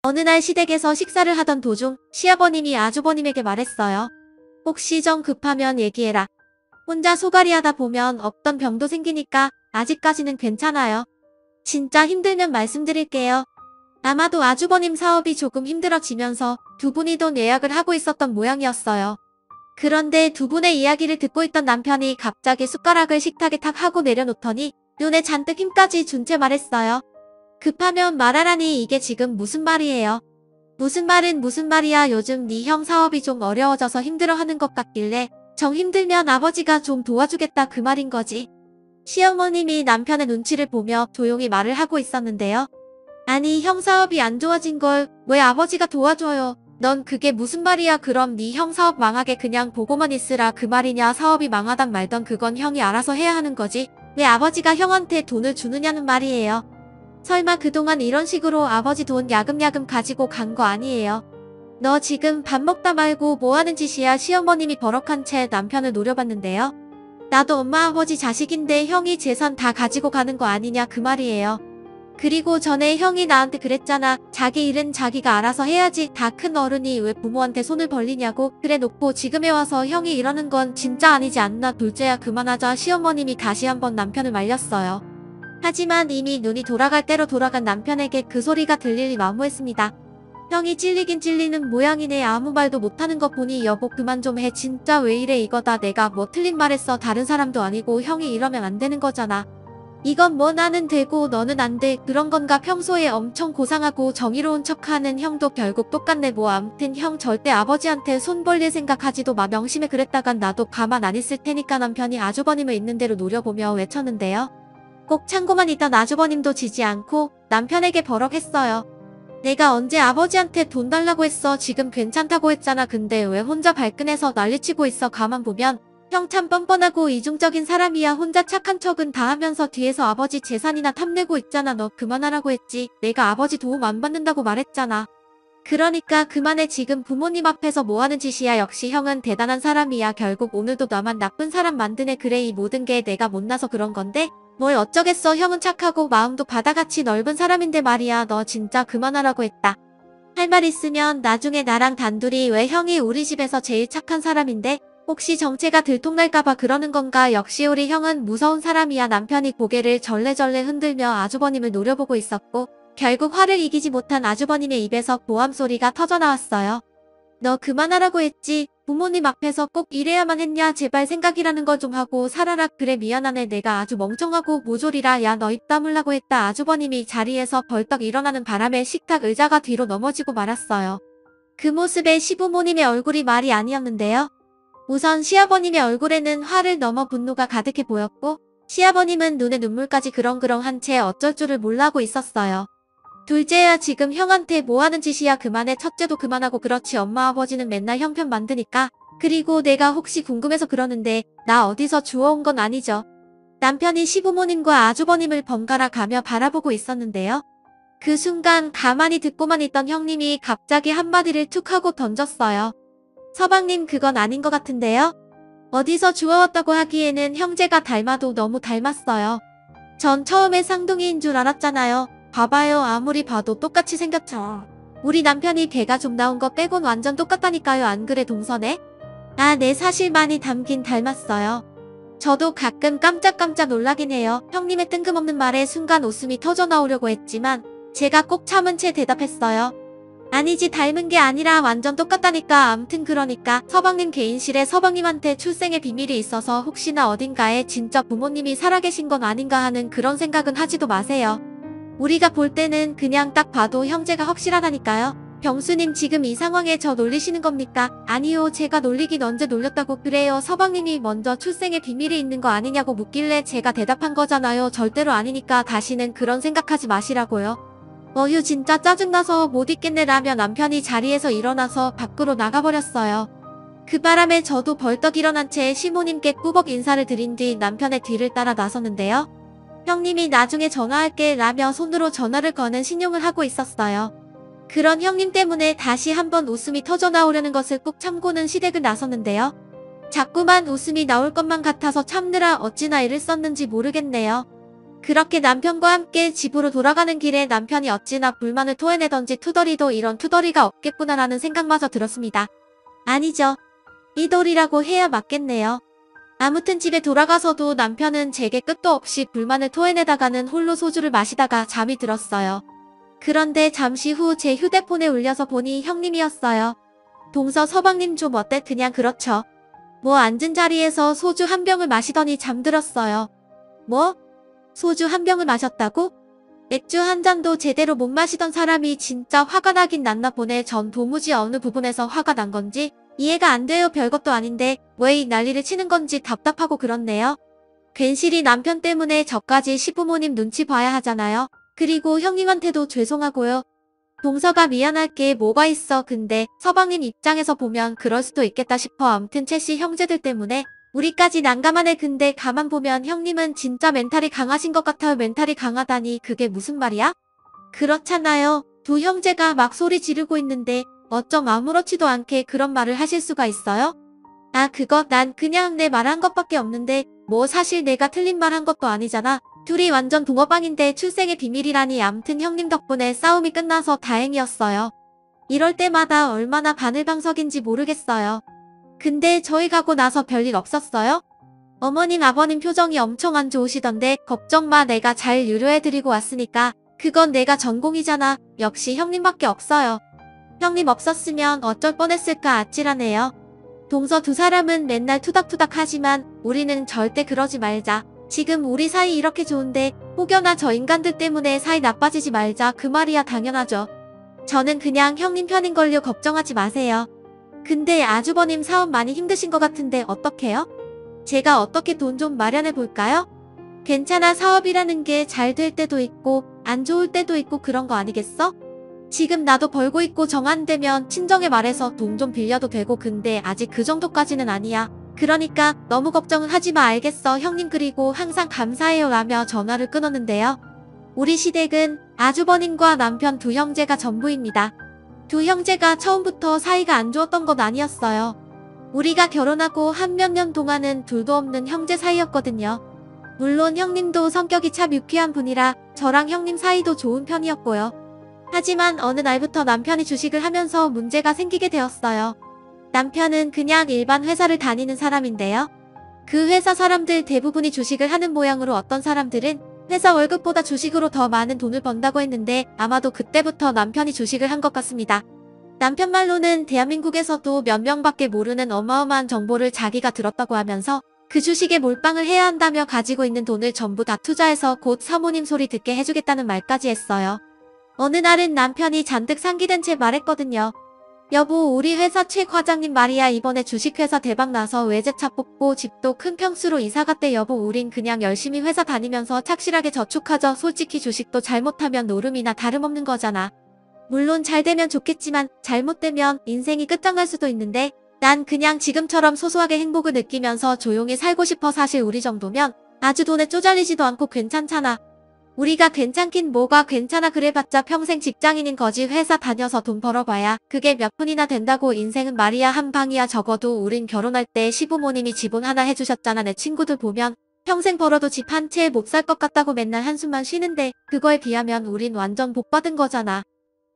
어느 날 시댁에서 식사를 하던 도중 시아버님이 아주버님에게 말했어요. 혹시 정 급하면 얘기해라. 혼자 소갈이 하다 보면 없던 병도 생기니까 아직까지는 괜찮아요. 진짜 힘들면 말씀드릴게요. 아마도 아주버님 사업이 조금 힘들어지면서 두 분이 돈 예약을 하고 있었던 모양이었어요. 그런데 두 분의 이야기를 듣고 있던 남편이 갑자기 숟가락을 식탁에 탁 하고 내려놓더니 눈에 잔뜩 힘까지 준 채 말했어요. 급하면 말하라니 이게 지금 무슨 말이에요. 무슨 말은 무슨 말이야. 요즘 네 형 사업이 좀 어려워져서 힘들어하는 것 같길래 정 힘들면 아버지가 좀 도와주겠다 그 말인 거지. 시어머님이 남편의 눈치를 보며 조용히 말을 하고 있었는데요. 아니 형 사업이 안 좋아진 걸 왜 아버지가 도와줘요. 넌 그게 무슨 말이야. 그럼 네 형 사업 망하게 그냥 보고만 있으라 그 말이냐. 사업이 망하단 말던 그건 형이 알아서 해야 하는 거지. 왜 아버지가 형한테 돈을 주느냐는 말이에요. 설마 그동안 이런 식으로 아버지 돈 야금야금 가지고 간 거 아니에요. 너 지금 밥 먹다 말고 뭐 하는 짓이야. 시어머님이 버럭한 채 남편을 노려봤는데요. 나도 엄마 아버지 자식인데 형이 재산 다 가지고 가는 거 아니냐 그 말이에요. 그리고 전에 형이 나한테 그랬잖아. 자기 일은 자기가 알아서 해야지. 다 큰 어른이 왜 부모한테 손을 벌리냐고. 그래 놓고 지금에 와서 형이 이러는 건 진짜 아니지 않나. 둘째야 그만하자. 시어머님이 다시 한번 남편을 말렸어요. 하지만 이미 눈이 돌아갈 대로 돌아간 남편에게 그 소리가 들리니 마무했습니다. 형이 찔리긴 찔리는 모양이네. 아무 말도 못하는 거 보니 여보 그만 좀 해. 진짜 왜 이래. 이거다 내가 뭐 틀린 말 했어. 다른 사람도 아니고 형이 이러면 안 되는 거잖아. 이건 뭐 나는 되고 너는 안 돼. 그런 건가. 평소에 엄청 고상하고 정의로운 척하는 형도 결국 똑같네. 뭐 암튼 형 절대 아버지한테 손 벌릴 생각하지도 마. 명심해. 그랬다간 나도 가만 안 있을 테니까. 남편이 아주버님을 있는 대로 노려보며 외쳤는데요. 꼭 참고만 있던 아주버님도 지지 않고 남편에게 버럭했어요. 내가 언제 아버지한테 돈 달라고 했어. 지금 괜찮다고 했잖아. 근데 왜 혼자 발끈해서 난리치고 있어. 가만 보면 형 참 뻔뻔하고 이중적인 사람이야. 혼자 착한 척은 다 하면서 뒤에서 아버지 재산이나 탐내고 있잖아. 너 그만하라고 했지. 내가 아버지 도움 안 받는다고 말했잖아. 그러니까 그만해. 지금 부모님 앞에서 뭐하는 짓이야. 역시 형은 대단한 사람이야. 결국 오늘도 나만 나쁜 사람 만드네. 그래 이 모든 게 내가 못나서 그런 건데 뭘 어쩌겠어. 형은 착하고 마음도 바다같이 넓은 사람인데 말이야. 너 진짜 그만하라고 했다. 할 말 있으면 나중에 나랑 단둘이. 왜 형이 우리 집에서 제일 착한 사람인데 혹시 정체가 들통날까봐 그러는 건가. 역시 우리 형은 무서운 사람이야. 남편이 고개를 절레절레 흔들며 아주버님을 노려보고 있었고 결국 화를 이기지 못한 아주버님의 입에서 고함 소리가 터져나왔어요. 너 그만하라고 했지. 부모님 앞에서 꼭 이래야만 했냐. 제발 생각이라는 거 좀 하고 살아라. 그래 미안하네. 내가 아주 멍청하고 모조리라. 야 너 입 다물라고 했다. 아주버님이 자리에서 벌떡 일어나는 바람에 식탁 의자가 뒤로 넘어지고 말았어요. 그 모습에 시부모님의 얼굴이 말이 아니었는데요. 우선 시아버님의 얼굴에는 화를 넘어 분노가 가득해 보였고 시아버님은 눈에 눈물까지 그렁그렁한 채 어쩔 줄을 몰라하고 있었어요. 둘째야 지금 형한테 뭐하는 짓이야. 그만해. 첫째도 그만하고. 그렇지 엄마 아버지는 맨날 형편 만드니까. 그리고 내가 혹시 궁금해서 그러는데 나 어디서 주워온 건 아니죠. 남편이 시부모님과 아주버님을 번갈아 가며 바라보고 있었는데요. 그 순간 가만히 듣고만 있던 형님이 갑자기 한마디를 툭 하고 던졌어요. 서방님 그건 아닌 것 같은데요. 어디서 주워왔다고 하기에는 형제가 닮아도 너무 닮았어요. 전 처음에 쌍둥이인 줄 알았잖아요. 봐봐요. 아무리 봐도 똑같이 생겼죠. 우리 남편이 걔가 좀 나온 거 빼곤 완전 똑같다니까요. 안 그래 동서네? 아 네 사실 많이 닮긴 닮았어요. 저도 가끔 깜짝깜짝 놀라긴 해요. 형님의 뜬금없는 말에 순간 웃음이 터져나오려고 했지만 제가 꼭 참은 채 대답했어요. 아니지 닮은 게 아니라 완전 똑같다니까. 암튼 그러니까 서방님 개인실에 서방님한테 출생의 비밀이 있어서 혹시나 어딘가에 진짜 부모님이 살아계신 건 아닌가 하는 그런 생각은 하지도 마세요. 우리가 볼 때는 그냥 딱 봐도 형제가 확실하다니까요. 병수님 지금 이 상황에 저 놀리시는 겁니까? 아니요 제가 놀리긴 언제 놀렸다고. 그래요 서방님이 먼저 출생의 비밀이 있는 거 아니냐고 묻길래 제가 대답한 거잖아요. 절대로 아니니까 다시는 그런 생각하지 마시라고요. 어휴 진짜 짜증나서 못 있겠네 라며 남편이 자리에서 일어나서 밖으로 나가버렸어요. 그 바람에 저도 벌떡 일어난 채 시모님께 꾸벅 인사를 드린 뒤 남편의 뒤를 따라 나섰는데요. 형님이 나중에 전화할게 라며 손으로 전화를 거는 신용을 하고 있었어요. 그런 형님 때문에 다시 한번 웃음이 터져나오려는 것을 꾹 참고는 시댁을 나섰는데요. 자꾸만 웃음이 나올 것만 같아서 참느라 어찌나 애를 썼는지 모르겠네요. 그렇게 남편과 함께 집으로 돌아가는 길에 남편이 어찌나 불만을 토해내던지 투덜이도 이런 투덜이가 없겠구나라는 생각마저 들었습니다. 아니죠. 이돌이라고 해야 맞겠네요. 아무튼 집에 돌아가서도 남편은 제게 끝도 없이 불만을 토해내다가는 홀로 소주를 마시다가 잠이 들었어요. 그런데 잠시 후 제 휴대폰에 울려서 보니 형님이었어요. 동서 서방님 좀 어때? 그냥 그렇죠. 뭐 앉은 자리에서 소주 한 병을 마시더니 잠들었어요. 뭐? 소주 한 병을 마셨다고? 맥주 한 잔도 제대로 못 마시던 사람이 진짜 화가 나긴 났나 보네. 전 도무지 어느 부분에서 화가 난 건지 이해가 안 돼요. 별것도 아닌데 왜 이 난리를 치는 건지 답답하고 그렇네요. 괜시리 남편 때문에 저까지 시부모님 눈치 봐야 하잖아요. 그리고 형님한테도 죄송하고요. 동서가 미안할 게 뭐가 있어. 근데 서방님 입장에서 보면 그럴 수도 있겠다 싶어. 암튼 채씨 형제들 때문에 우리까지 난감하네. 근데 가만 보면 형님은 진짜 멘탈이 강하신 것 같아요. 멘탈이 강하다니 그게 무슨 말이야? 그렇잖아요. 두 형제가 막 소리 지르고 있는데 어쩜 아무렇지도 않게 그런 말을 하실 수가 있어요? 아 그거 난 그냥 내 말한 것밖에 없는데 뭐 사실 내가 틀린 말 한 것도 아니잖아. 둘이 완전 붕어빵인데 출생의 비밀이라니. 암튼 형님 덕분에 싸움이 끝나서 다행이었어요. 이럴 때마다 얼마나 바늘방석인지 모르겠어요. 근데 저희 가고 나서 별일 없었어요? 어머님 아버님 표정이 엄청 안 좋으시던데 걱정 마, 내가 잘 유료해드리고 왔으니까. 그건 내가 전공이잖아. 역시 형님밖에 없어요. 형님 없었으면 어쩔 뻔했을까. 아찔하네요. 동서 두 사람은 맨날 투닥투닥 하지만 우리는 절대 그러지 말자. 지금 우리 사이 이렇게 좋은데 혹여나 저 인간들 때문에 사이 나빠지지 말자. 그 말이야. 당연하죠. 저는 그냥 형님 편인걸요. 걱정하지 마세요. 근데 아주버님 사업 많이 힘드신 것 같은데 어떡해요? 제가 어떻게 돈 좀 마련해 볼까요? 괜찮아. 사업이라는 게 잘 될 때도 있고 안 좋을 때도 있고 그런 거 아니겠어? 지금 나도 벌고 있고 정 안 되면 친정에 말해서 돈 좀 빌려도 되고. 근데 아직 그 정도까지는 아니야. 그러니까 너무 걱정은 하지 마. 알겠어 형님. 그리고 항상 감사해요 라며 전화를 끊었는데요. 우리 시댁은 아주버님과 남편 두 형제가 전부입니다. 두 형제가 처음부터 사이가 안 좋았던 건 아니었어요. 우리가 결혼하고 한 몇 년 동안은 둘도 없는 형제 사이였거든요. 물론 형님도 성격이 참 유쾌한 분이라 저랑 형님 사이도 좋은 편이었고요. 하지만 어느 날부터 남편이 주식을 하면서 문제가 생기게 되었어요. 남편은 그냥 일반 회사를 다니는 사람인데요. 그 회사 사람들 대부분이 주식을 하는 모양으로 어떤 사람들은 회사 월급보다 주식으로 더 많은 돈을 번다고 했는데 아마도 그때부터 남편이 주식을 한 것 같습니다. 남편 말로는 대한민국에서도 몇 명밖에 모르는 어마어마한 정보를 자기가 들었다고 하면서 그 주식에 몰빵을 해야 한다며 가지고 있는 돈을 전부 다 투자해서 곧 사모님 소리 듣게 해주겠다는 말까지 했어요. 어느 날은 남편이 잔뜩 상기된 채 말했거든요. 여보, 우리 회사 최 과장님 말이야 이번에 주식회사 대박 나서 외제차 뽑고 집도 큰 평수로 이사 갔대. 여보, 우린 그냥 열심히 회사 다니면서 착실하게 저축하죠. 솔직히 주식도 잘못하면 노름이나 다름없는 거잖아. 물론 잘 되면 좋겠지만 잘못되면 인생이 끝장날 수도 있는데 난 그냥 지금처럼 소소하게 행복을 느끼면서 조용히 살고 싶어. 사실 우리 정도면 아주 돈에 쪼잘리지도 않고 괜찮잖아. 우리가 괜찮긴 뭐가 괜찮아. 그래봤자 평생 직장인인 거지. 회사 다녀서 돈 벌어봐야 그게 몇 푼이나 된다고. 인생은 말이야 한 방이야. 적어도 우린 결혼할 때 시부모님이 지분 하나 해주셨잖아. 내 친구들 보면 평생 벌어도 집 한 채에 못 살 것 같다고 맨날 한숨만 쉬는데 그거에 비하면 우린 완전 복 받은 거잖아.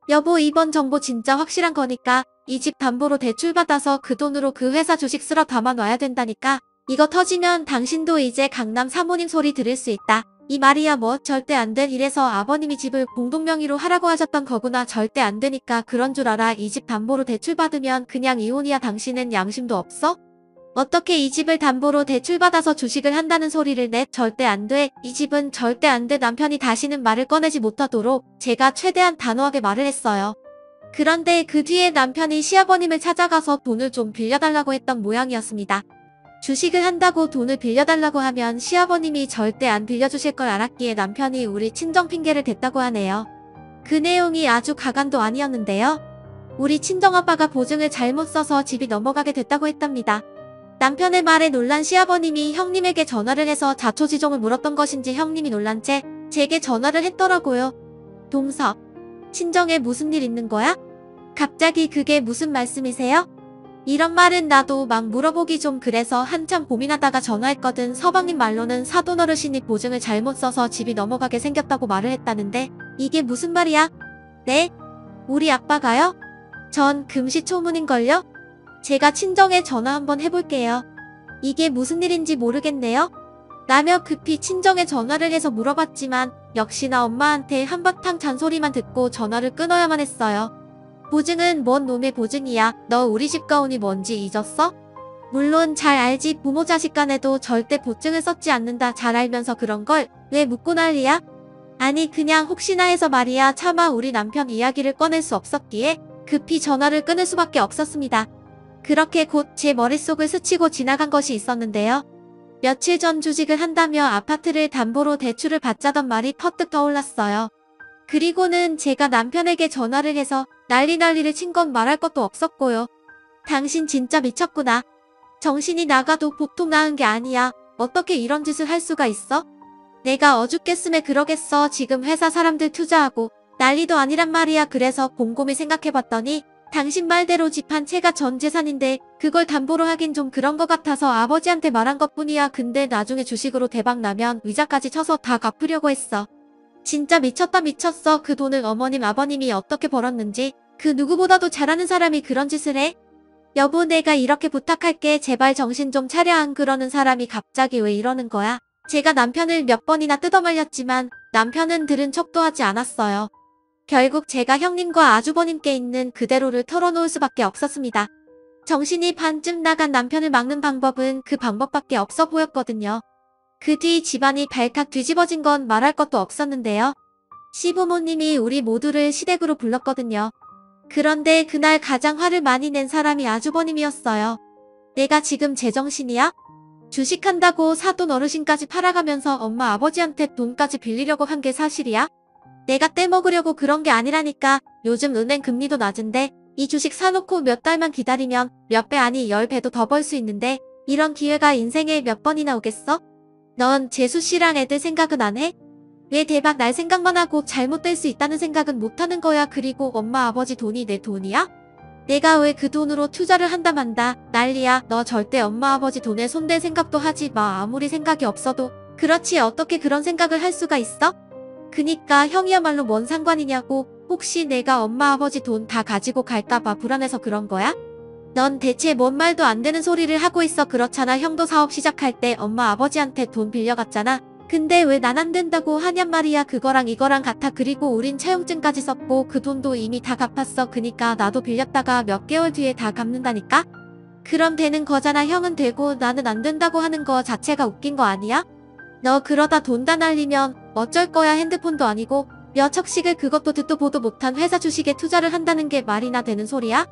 여보, 이번 정보 진짜 확실한 거니까 이 집 담보로 대출 받아서 그 돈으로 그 회사 주식 쓸어 담아 놔야 된다니까. 이거 터지면 당신도 이제 강남 사모님 소리 들을 수 있다. 이 말이야 뭐 절대 안 돼. 이래서 아버님이 집을 공동명의로 하라고 하셨던 거구나. 절대 안 되니까 그런 줄 알아. 이 집 담보로 대출 받으면 그냥 이혼이야. 당신은 양심도 없어? 어떻게 이 집을 담보로 대출 받아서 주식을 한다는 소리를 내? 절대 안 돼. 이 집은 절대 안 돼. 남편이 다시는 말을 꺼내지 못하도록 제가 최대한 단호하게 말을 했어요. 그런데 그 뒤에 남편이 시아버님을 찾아가서 돈을 좀 빌려달라고 했던 모양이었습니다. 주식을 한다고 돈을 빌려달라고 하면 시아버님이 절대 안 빌려주실 걸 알았기에 남편이 우리 친정 핑계를 댔다고 하네요. 그 내용이 아주 가관도 아니었는데요. 우리 친정아빠가 보증을 잘못 써서 집이 넘어가게 됐다고 했답니다. 남편의 말에 놀란 시아버님이 형님에게 전화를 해서 자초지종을 물었던 것인지 형님이 놀란 채 제게 전화를 했더라고요. 동서, 친정에 무슨 일 있는 거야? 갑자기 그게 무슨 말씀이세요? 이런 말은 나도 막 물어보기 좀 그래서 한참 고민하다가 전화했거든. 서방님 말로는 사돈 어르신이 보증을 잘못 써서 집이 넘어가게 생겼다고 말을 했다는데 이게 무슨 말이야? 네? 우리 아빠가요? 전 금시초문인걸요? 제가 친정에 전화 한번 해볼게요. 이게 무슨 일인지 모르겠네요. 라며 급히 친정에 전화를 해서 물어봤지만 역시나 엄마한테 한바탕 잔소리만 듣고 전화를 끊어야만 했어요. 보증은 뭔 놈의 보증이야. 너 우리 집 가온이 뭔지 잊었어? 물론 잘 알지. 부모 자식 간에도 절대 보증을 썼지 않는다. 잘 알면서 그런 걸 왜 묻고 난리야? 아니 그냥 혹시나 해서 말이야. 차마 우리 남편 이야기를 꺼낼 수 없었기에 급히 전화를 끊을 수밖에 없었습니다. 그렇게 곧 제 머릿속을 스치고 지나간 것이 있었는데요. 며칠 전 주식을 한다며 아파트를 담보로 대출을 받자던 말이 퍼뜩 떠올랐어요. 그리고는 제가 남편에게 전화를 해서 난리를 친 건 말할 것도 없었고요. 당신 진짜 미쳤구나. 정신이 나가도 보통 나은 게 아니야. 어떻게 이런 짓을 할 수가 있어? 내가 어죽겠음에 그러겠어. 지금 회사 사람들 투자하고 난리도 아니란 말이야. 그래서 곰곰이 생각해봤더니 당신 말대로 집 한 채가 전 재산인데 그걸 담보로 하긴 좀 그런 것 같아서 아버지한테 말한 것뿐이야. 근데 나중에 주식으로 대박 나면 위자까지 쳐서 다 갚으려고 했어. 진짜 미쳤다 미쳤어. 그 돈을 어머님 아버님이 어떻게 벌었는지 그 누구보다도 잘하는 사람이 그런 짓을 해? 여보 내가 이렇게 부탁할게. 제발 정신 좀 차려. 안 그러는 사람이 갑자기 왜 이러는 거야? 제가 남편을 몇 번이나 뜯어말렸지만 남편은 들은 척도 하지 않았어요. 결국 제가 형님과 아주버님께 있는 그대로를 털어놓을 수밖에 없었습니다. 정신이 반쯤 나간 남편을 막는 방법은 그 방법밖에 없어 보였거든요. 그 뒤 집안이 발칵 뒤집어진 건 말할 것도 없었는데요. 시부모님이 우리 모두를 시댁으로 불렀거든요. 그런데 그날 가장 화를 많이 낸 사람이 아주버님이었어요. 내가 지금 제정신이야? 주식한다고 사돈 어르신까지 팔아가면서 엄마 아버지한테 돈까지 빌리려고 한 게 사실이야? 내가 떼먹으려고 그런 게 아니라니까. 요즘 은행 금리도 낮은데 이 주식 사놓고 몇 달만 기다리면 몇 배 아니 10배도 더 벌 수 있는데 이런 기회가 인생에 몇 번이나 오겠어? 넌 재수씨랑 애들 생각은 안 해? 왜 대박 날 생각만 하고 잘못될 수 있다는 생각은 못하는 거야. 그리고 엄마 아버지 돈이 내 돈이야? 내가 왜 그 돈으로 투자를 한다 만다. 난리야. 너 절대 엄마 아버지 돈에 손댈 생각도 하지 마. 아무리 생각이 없어도. 그렇지 어떻게 그런 생각을 할 수가 있어? 그니까 형이야말로 뭔 상관이냐고. 혹시 내가 엄마 아버지 돈 다 가지고 갈까봐 불안해서 그런 거야? 넌 대체 뭔 말도 안 되는 소리를 하고 있어. 그렇잖아 형도 사업 시작할 때 엄마 아버지한테 돈 빌려갔잖아. 근데 왜 난 안 된다고 하냔 말이야. 그거랑 이거랑 같아. 그리고 우린 차용증까지 썼고 그 돈도 이미 다 갚았어. 그니까 나도 빌렸다가 몇 개월 뒤에 다 갚는다니까? 그럼 되는 거잖아. 형은 되고 나는 안 된다고 하는 거 자체가 웃긴 거 아니야? 너 그러다 돈 다 날리면 어쩔 거야. 핸드폰도 아니고 몇 척씩을 그것도 듣도 보도 못한 회사 주식에 투자를 한다는 게 말이나 되는 소리야?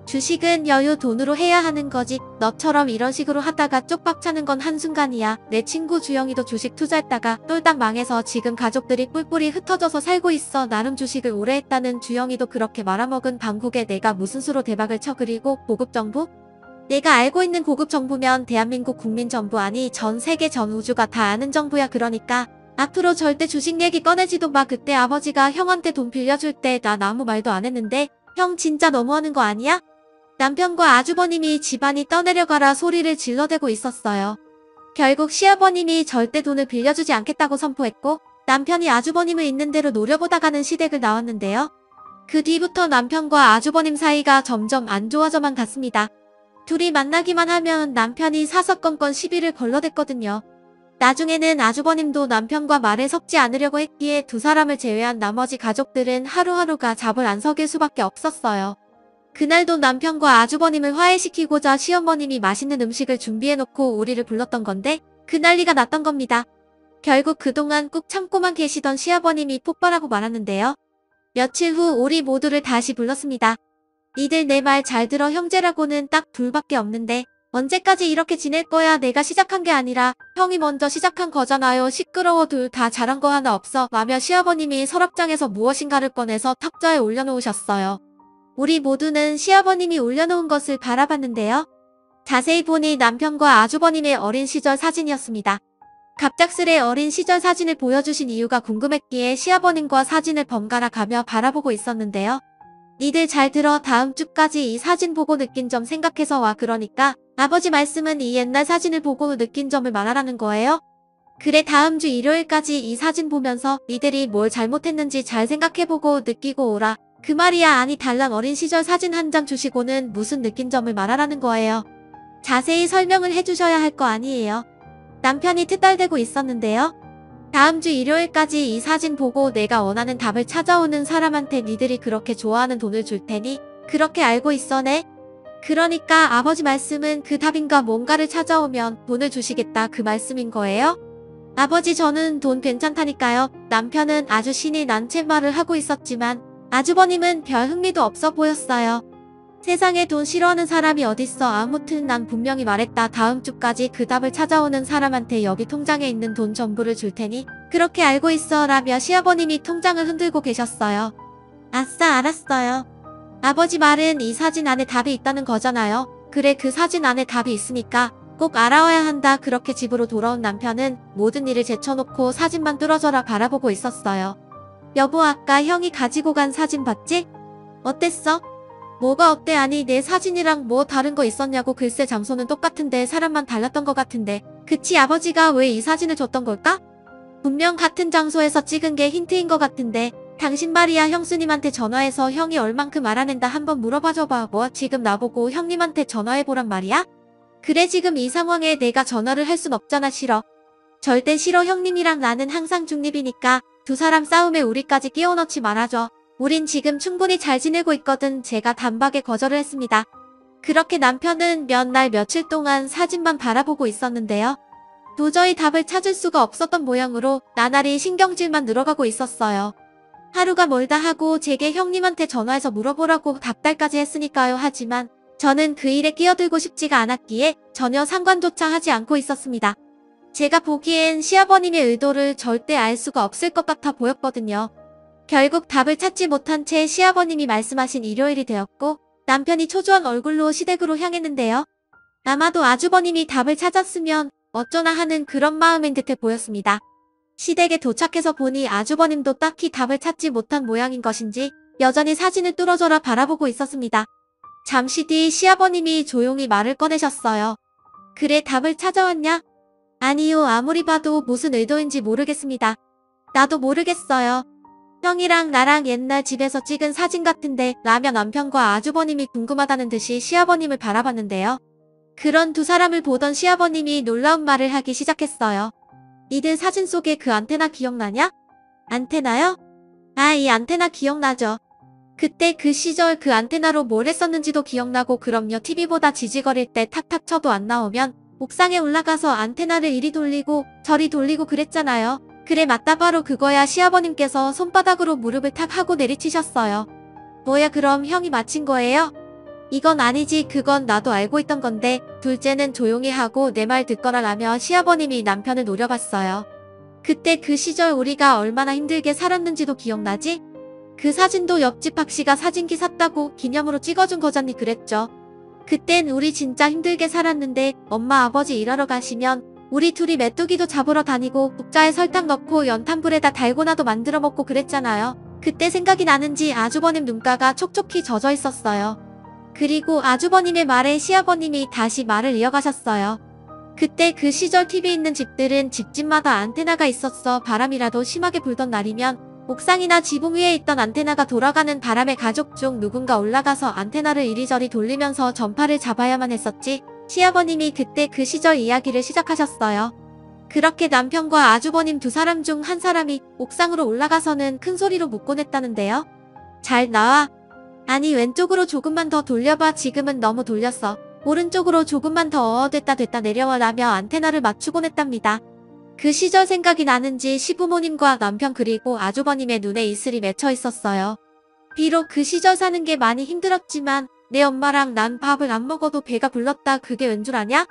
주식은 여유 돈으로 해야 하는 거지. 너처럼 이런 식으로 하다가 쪽박 차는 건 한순간이야. 내 친구 주영이도 주식 투자했다가 똘딱 망해서 지금 가족들이 뿔뿔이 흩어져서 살고 있어. 나름 주식을 오래 했다는 주영이도 그렇게 말아먹은 방국에 내가 무슨 수로 대박을 쳐. 그리고 고급 정부? 내가 알고 있는 고급 정부면 대한민국 국민 전부 아니 전 세계 전 우주가 다 아는 정부야. 그러니까 앞으로 절대 주식 얘기 꺼내지도 마. 그때 아버지가 형한테 돈 빌려줄 때 난 아무 말도 안 했는데 형 진짜 너무하는 거 아니야? 남편과 아주버님이 집안이 떠내려가라 소리를 질러대고 있었어요. 결국 시아버님이 절대 돈을 빌려주지 않겠다고 선포했고 남편이 아주버님을 있는 대로 노려보다가는 시댁을 나왔는데요. 그 뒤부터 남편과 아주버님 사이가 점점 안 좋아져만 갔습니다. 둘이 만나기만 하면 남편이 사사건건 시비를 걸러댔거든요. 나중에는 아주버님도 남편과 말을 섞지 않으려고 했기에 두 사람을 제외한 나머지 가족들은 하루하루가 잡을 안 서길 수밖에 없었어요. 그날도 남편과 아주버님을 화해시키고자 시어머님이 맛있는 음식을 준비해놓고 우리를 불렀던 건데 그 난리가 났던 겁니다. 결국 그동안 꾹 참고만 계시던 시아버님이 폭발하고 말았는데요. 며칠 후 우리 모두를 다시 불렀습니다. 니들 내 말 잘 들어. 형제라고는 딱 둘밖에 없는데 언제까지 이렇게 지낼 거야. 내가 시작한 게 아니라 형이 먼저 시작한 거잖아요. 시끄러워. 둘 다 잘한 거 하나 없어. 라며 시아버님이 서랍장에서 무엇인가를 꺼내서 탁자에 올려놓으셨어요. 우리 모두는 시아버님이 올려놓은 것을 바라봤는데요. 자세히 보니 남편과 아주버님의 어린 시절 사진이었습니다. 갑작스레 어린 시절 사진을 보여주신 이유가 궁금했기에 시아버님과 사진을 번갈아 가며 바라보고 있었는데요. 니들 잘 들어. 다음 주까지 이 사진 보고 느낀 점 생각해서 와. 그러니까 아버지 말씀은 이 옛날 사진을 보고 느낀 점을 말하라는 거예요? 그래, 다음 주 일요일까지 이 사진 보면서 니들이 뭘 잘못했는지 잘 생각해보고 느끼고 오라. 그 말이야. 아니, 달랑 어린 시절 사진 한 장 주시고는 무슨 느낀 점을 말하라는 거예요. 자세히 설명을 해주셔야 할 거 아니에요. 남편이 트덜대고 있었는데요. 다음 주 일요일까지 이 사진 보고 내가 원하는 답을 찾아오는 사람한테 니들이 그렇게 좋아하는 돈을 줄 테니 그렇게 알고 있어. 네? 그러니까 아버지 말씀은 그 답인가 뭔가를 찾아오면 돈을 주시겠다 그 말씀인 거예요? 아버지, 저는 돈 괜찮다니까요. 남편은 아주 신이 난 채 말을 하고 있었지만 아주버님은 별 흥미도 없어 보였어요. 세상에 돈 싫어하는 사람이 어딨어. 아무튼 난 분명히 말했다. 다음 주까지 그 답을 찾아오는 사람한테 여기 통장에 있는 돈 전부를 줄 테니 그렇게 알고 있어 라며 시아버님이 통장을 흔들고 계셨어요. 아싸, 알았어요. 아버지 말은 이 사진 안에 답이 있다는 거잖아요. 그래, 그 사진 안에 답이 있으니까 꼭 알아와야 한다. 그렇게 집으로 돌아온 남편은 모든 일을 제쳐놓고 사진만 뚫어져라 바라보고 있었어요. 여보, 아까 형이 가지고 간 사진 봤지? 어땠어? 뭐가 어때? 아니, 내 사진이랑 뭐 다른 거 있었냐고. 글쎄, 장소는 똑같은데 사람만 달랐던 것 같은데. 그치, 아버지가 왜 이 사진을 줬던 걸까? 분명 같은 장소에서 찍은 게 힌트인 것 같은데. 당신 말이야, 형수님한테 전화해서 형이 얼만큼 알아낸다 한번 물어봐줘봐. 뭐, 지금 나보고 형님한테 전화해보란 말이야? 그래, 지금 이 상황에 내가 전화를 할 순 없잖아. 싫어. 절대 싫어. 형님이랑 나는 항상 중립이니까 두 사람 싸움에 우리까지 끼워넣지 말아줘. 우린 지금 충분히 잘 지내고 있거든. 제가 단박에 거절을 했습니다. 그렇게 남편은 몇 날 며칠 동안 사진만 바라보고 있었는데요. 도저히 답을 찾을 수가 없었던 모양으로 나날이 신경질만 늘어가고 있었어요. 하루가 멀다 하고 제게 형님한테 전화해서 물어보라고 답달까지 했으니까요. 하지만 저는 그 일에 끼어들고 싶지가 않았기에 전혀 상관조차 하지 않고 있었습니다. 제가 보기엔 시아버님의 의도를 절대 알 수가 없을 것 같아 보였거든요. 결국 답을 찾지 못한 채 시아버님이 말씀하신 일요일이 되었고 남편이 초조한 얼굴로 시댁으로 향했는데요. 아마도 아주버님이 답을 찾았으면 어쩌나 하는 그런 마음인 듯해 보였습니다. 시댁에 도착해서 보니 아주버님도 딱히 답을 찾지 못한 모양인 것인지 여전히 사진을 뚫어져라 바라보고 있었습니다. 잠시 뒤 시아버님이 조용히 말을 꺼내셨어요. 그래, 답을 찾아왔냐? 아니요, 아무리 봐도 무슨 의도인지 모르겠습니다. 나도 모르겠어요. 형이랑 나랑 옛날 집에서 찍은 사진 같은데 라며 남편과 아주버님이 궁금하다는 듯이 시아버님을 바라봤는데요. 그런 두 사람을 보던 시아버님이 놀라운 말을 하기 시작했어요. 니들 사진 속에 그 안테나 기억나냐? 안테나요? 아, 이 안테나 기억나죠. 그때 그 시절 그 안테나로 뭘 했었는지도 기억나고. 그럼요. TV보다 지지거릴 때 탁탁 쳐도 안 나오면 옥상에 올라가서 안테나를 이리 돌리고 저리 돌리고 그랬잖아요. 그래, 맞다, 바로 그거야. 시아버님께서 손바닥으로 무릎을 탁 하고 내리치셨어요. 뭐야, 그럼 형이 맞힌 거예요? 이건 아니지. 그건 나도 알고 있던 건데. 둘째는 조용히 하고 내 말 듣거라 라며 시아버님이 남편을 노려봤어요. 그때 그 시절 우리가 얼마나 힘들게 살았는지도 기억나지? 그 사진도 옆집 박씨가 사진기 샀다고 기념으로 찍어준 거잖니. 그랬죠. 그땐 우리 진짜 힘들게 살았는데 엄마 아버지 일하러 가시면 우리 둘이 메뚜기도 잡으러 다니고 국자에 설탕 넣고 연탄불에다 달고나도 만들어 먹고 그랬잖아요. 그때 생각이 나는지 아주버님 눈가가 촉촉히 젖어 있었어요. 그리고 아주버님의 말에 시아버님이 다시 말을 이어가셨어요. 그때 그 시절 TV 있는 집들은 집집마다 안테나가 있었어. 바람이라도 심하게 불던 날이면 옥상이나 지붕 위에 있던 안테나가 돌아가는 바람에 가족 중 누군가 올라가서 안테나를 이리저리 돌리면서 전파를 잡아야만 했었지. 시아버님이 그때 그 시절 이야기를 시작하셨어요. 그렇게 남편과 아주버님 두 사람 중 한 사람이 옥상으로 올라가서는 큰 소리로 묻곤 했다는데요. 잘 나와. 아니, 왼쪽으로 조금만 더 돌려봐. 지금은 너무 돌렸어. 오른쪽으로 조금만 더 됐다 내려와 라며 안테나를 맞추곤 했답니다. 그 시절 생각이 나는지 시부모님과 남편 그리고 아주버님의 눈에 이슬이 맺혀 있었어요. 비록 그 시절 사는 게 많이 힘들었지만 내 엄마랑 난 밥을 안 먹어도 배가 불렀다. 그게 왠 줄 아냐?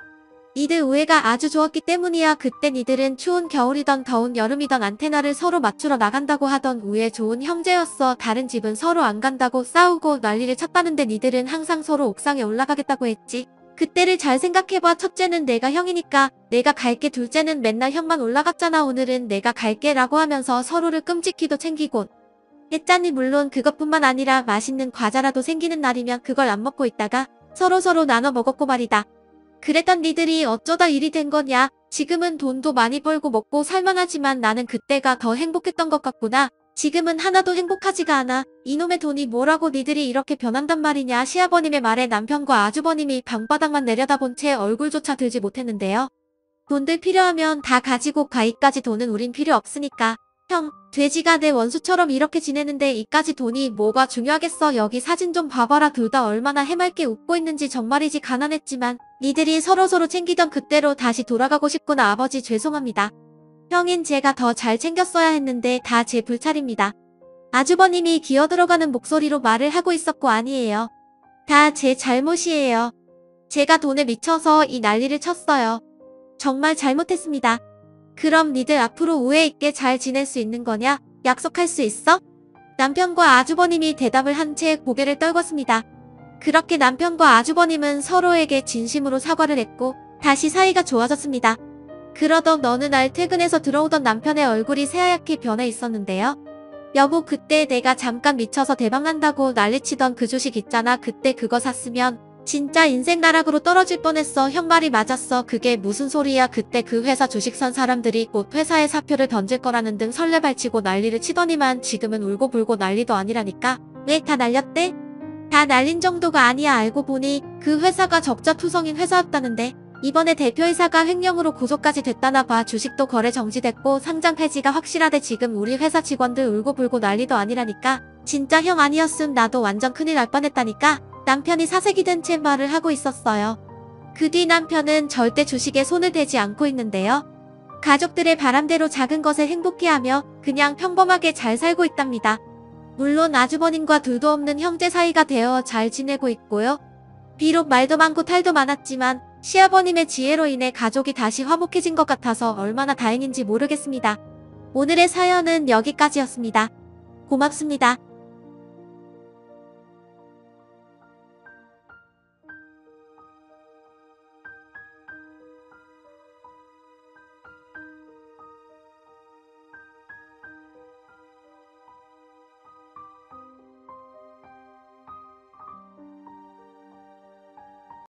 이들 우애가 아주 좋았기 때문이야. 그때 니들은 추운 겨울이던 더운 여름이던 안테나를 서로 맞추러 나간다고 하던 우애 좋은 형제였어. 다른 집은 서로 안 간다고 싸우고 난리를 쳤다는데 니들은 항상 서로 옥상에 올라가겠다고 했지. 그때를 잘 생각해봐. 첫째는 내가 형이니까 내가 갈게. 둘째는 맨날 형만 올라갔잖아. 오늘은 내가 갈게 라고 하면서 서로를 끔찍히도 챙기곤. 했자니 물론 그것뿐만 아니라 맛있는 과자라도 생기는 날이면 그걸 안 먹고 있다가 서로서로 나눠 먹었고 말이다. 그랬던 니들이 어쩌다 일이 된 거냐. 지금은 돈도 많이 벌고 먹고 살만하지만 나는 그때가 더 행복했던 것 같구나. 지금은 하나도 행복하지가 않아. 이놈의 돈이 뭐라고 니들이 이렇게 변한단 말이냐. 시아버님의 말에 남편과 아주버님이 방바닥만 내려다본 채 얼굴조차 들지 못했는데요. 돈들 필요하면 다 가지고 가. 이까지 돈은 우린 필요 없으니까. 형, 돼지가 내 원수처럼 이렇게 지내는데 이까지 돈이 뭐가 중요하겠어. 여기 사진 좀 봐봐라. 둘 다 얼마나 해맑게 웃고 있는지. 정말이지. 가난했지만 니들이 서로서로 챙기던 그때로 다시 돌아가고 싶구나. 아버지 죄송합니다. 형인 제가 더 잘 챙겼어야 했는데 다 제 불찰입니다. 아주버님이 기어들어가는 목소리로 말을 하고 있었고 아니에요. 다 제 잘못이에요. 제가 돈에 미쳐서 이 난리를 쳤어요. 정말 잘못했습니다. 그럼 니들 앞으로 우애 있게 잘 지낼 수 있는 거냐? 약속할 수 있어? 남편과 아주버님이 대답을 한 채 고개를 떨궜습니다. 그렇게 남편과 아주버님은 서로에게 진심으로 사과를 했고 다시 사이가 좋아졌습니다. 그러던 어느 날 퇴근해서 들어오던 남편의 얼굴이 새하얗게 변해 있었는데요. 여보, 그때 내가 잠깐 미쳐서 대박난다고 난리치던 그 주식 있잖아. 그때 그거 샀으면 진짜 인생 나락으로 떨어질 뻔했어. 형 말이 맞았어. 그게 무슨 소리야. 그때 그 회사 주식 산 사람들이 곧 회사에 사표를 던질 거라는 등 설레발치고 난리를 치더니만 지금은 울고불고 난리도 아니라니까. 왜 다 날렸대? 다 날린 정도가 아니야. 알고 보니 그 회사가 적자투성인 회사였다는데 이번에 대표이사가 횡령으로 고소까지 됐다나 봐. 주식도 거래 정지됐고 상장 폐지가 확실하대. 지금 우리 회사 직원들 울고불고 난리도 아니라니까. 진짜 형 아니었음 나도 완전 큰일 날 뻔했다니까. 남편이 사색이 된 채 말을 하고 있었어요. 그 뒤 남편은 절대 주식에 손을 대지 않고 있는데요. 가족들의 바람대로 작은 것에 행복해하며 그냥 평범하게 잘 살고 있답니다. 물론 아주버님과 둘도 없는 형제 사이가 되어 잘 지내고 있고요. 비록 말도 많고 탈도 많았지만 시아버님의 지혜로 인해 가족이 다시 화목해진 것 같아서 얼마나 다행인지 모르겠습니다. 오늘의 사연은 여기까지였습니다. 고맙습니다.